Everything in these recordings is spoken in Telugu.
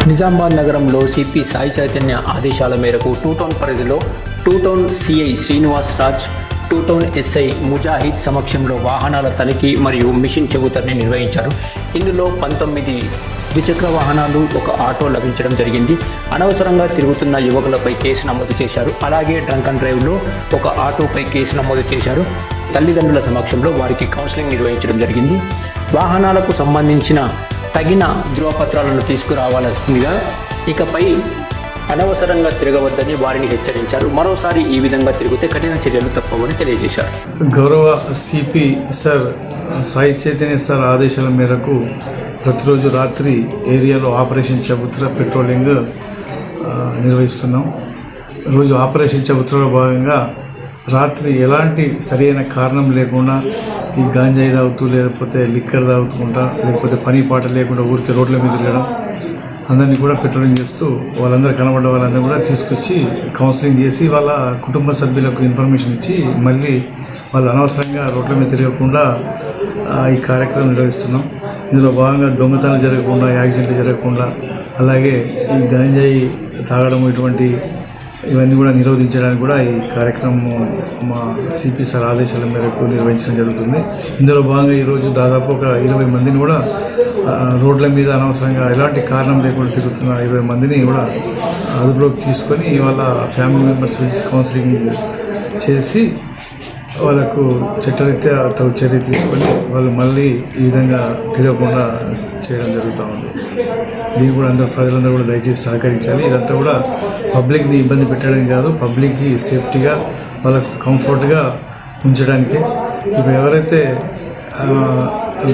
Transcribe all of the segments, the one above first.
నిజామాబాద్ నగరంలో సిపి సాయి చైతన్య ఆదేశాల మేరకు టూ టౌన్ పరిధిలో two town CI Srinivas Raj, two town SI Mujahid సమక్షంలో వాహనాల తనిఖీ మరియు మిషన్ చెబుతని నిర్వహించారు. ఇందులో 19 ద్విచక్ర వాహనాలు, ఒక ఆటో లభించడం జరిగింది. అనవసరంగా తిరుగుతున్న యువకులపై కేసు నమోదు చేశారు. అలాగే డ్రంక్ అండ్ డ్రైవ్లో ఒక ఆటోపై కేసు నమోదు చేశారు. తల్లిదండ్రుల సమక్షంలో వారికి కౌన్సిలింగ్ నిర్వహించడం జరిగింది. వాహనాలకు సంబంధించిన తగిన ధృవపత్రాలను తీసుకురావాల్సిందిగా, ఇకపై అనవసరంగా తిరగవద్దని వారిని హెచ్చరించారు. మరోసారి ఈ విధంగా తిరిగితే కఠిన చర్యలు తప్పవని తెలియజేశారు. గౌరవ CP sir Sai Chaitanya sir ఆదేశాల మేరకు ప్రతిరోజు రాత్రి ఏరియాలో ఆపరేషన్ చబుత్ర పెట్రోలింగ్ నిర్వహిస్తున్నాం. రోజు ఆపరేషన్ చబుత్రలో భాగంగా రాత్రి ఎలాంటి సరైన కారణం లేకుండా ఈ గాంజాయి తాగుతూ, లేకపోతే లిక్కర్ తాగుతుంటా, లేకపోతే పని పాట లేకుండా ఊరికి రోడ్ల మీద తిరగడం, అందరినీ కూడా పెట్రోలింగ్ చేస్తూ వాళ్ళందరూ కనబడ్డ వాళ్ళందరూ కూడా తీసుకొచ్చి కౌన్సిలింగ్ చేసి వాళ్ళ కుటుంబ సభ్యులకు ఇన్ఫర్మేషన్ ఇచ్చి మళ్ళీ వాళ్ళు అనవసరంగా రోడ్ల మీద తిరగకుండా ఈ కార్యక్రమం నిర్వహిస్తున్నాం. ఇందులో భాగంగా దొంగతనాలు జరగకుండా, యాక్సిడెంట్లు జరగకుండా, అలాగే ఈ గాంజాయి తాగడం ఇవన్నీ కూడా నిరోధించడానికి కూడా ఈ కార్యక్రమం మా సిపి సార్ ఆదేశాల మేరకు నిర్వహించడం జరుగుతుంది. ఇందులో భాగంగా ఈరోజు దాదాపు ఒక 20 మందిని కూడా రోడ్ల మీద అనవసరంగా ఎలాంటి కారణం లేకుండా తిరుగుతున్న 20 మందిని కూడా అదుపులోకి తీసుకొని వాళ్ళ ఫ్యామిలీ మెంబర్స్ కౌన్సిలింగ్ చేసి వాళ్ళకు చట్టరీత్యా తగు చర్య తీసుకొని వాళ్ళు మళ్ళీ ఈ విధంగా తిరగకుండా చేయడం జరుగుతూ ఉంది. దీన్ని కూడా ప్రజలందరూ కూడా దయచేసి సహకరించాలి. ఇదంతా కూడా పబ్లిక్ని ఇబ్బంది పెట్టడం కాదు, పబ్లిక్కి సేఫ్టీగా వాళ్ళకు కంఫర్ట్గా ఉంచడానికి. ఇప్పుడు ఎవరైతే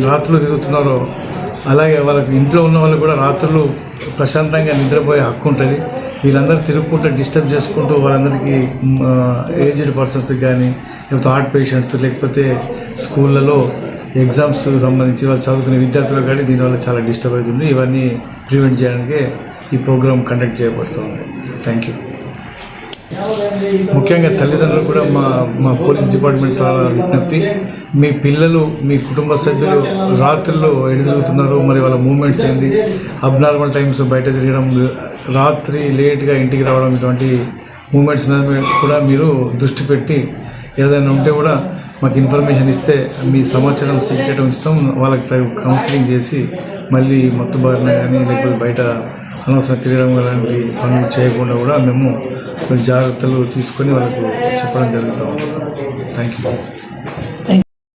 రాత్రులు తిరుగుతున్నారో అలాగే వాళ్ళకి ఇంట్లో ఉన్న వాళ్ళు కూడా రాత్రులు ప్రశాంతంగా నిద్రపోయే హక్కు ఉంటుంది. వీళ్ళందరూ తిరుగుకుంటూ డిస్టర్బ్ చేసుకుంటూ వాళ్ళందరికీ ఏజ్డ్ పర్సన్స్కి కానీ, లేకపోతే హార్ట్ పేషెంట్స్, లేకపోతే స్కూళ్ళలో ఎగ్జామ్స్ సంబంధించి వాళ్ళు చదువుకునే విద్యార్థులకు కానీ దీనివల్ల చాలా డిస్టర్బ్ అవుతుంది. ఇవన్నీ ప్రివెంట్ చేయడానికి ఈ ప్రోగ్రామ్ కండక్ట్ చేయబడుతుంది. Thank you. ముఖ్యంగా తల్లిదండ్రులు కూడా మా పోలీస్ డిపార్ట్మెంట్ ద్వారా విజ్ఞప్తి, మీ పిల్లలు, మీ కుటుంబ సభ్యులు రాత్రుల్లో ఎదుగుతున్నారు, మరి వాళ్ళ మూమెంట్స్ ఏంది, అబ్నార్మల్ టైమ్స్ బయట తిరగడం, రాత్రి లేట్గా ఇంటికి రావడం, ఇటువంటి మూమెంట్స్ మీద కూడా మీరు దృష్టి పెట్టి ఏదైనా ఉంటే కూడా మాకు ఇన్ఫర్మేషన్ ఇస్తే మీ సమాచారం సీక్రెట్ ఉంచుతాం. వాళ్ళకి కౌన్సిలింగ్ చేసి మళ్ళీ మత్తు బారిన కానీ, లేకపోతే బయట అనవసరం తిరగడం అలాంటి పనులు చేయకుండా కూడా మేము జాగ్రత్తలు తీసుకొని వాళ్ళకు చెప్పడం జరుగుతాం. Thank you.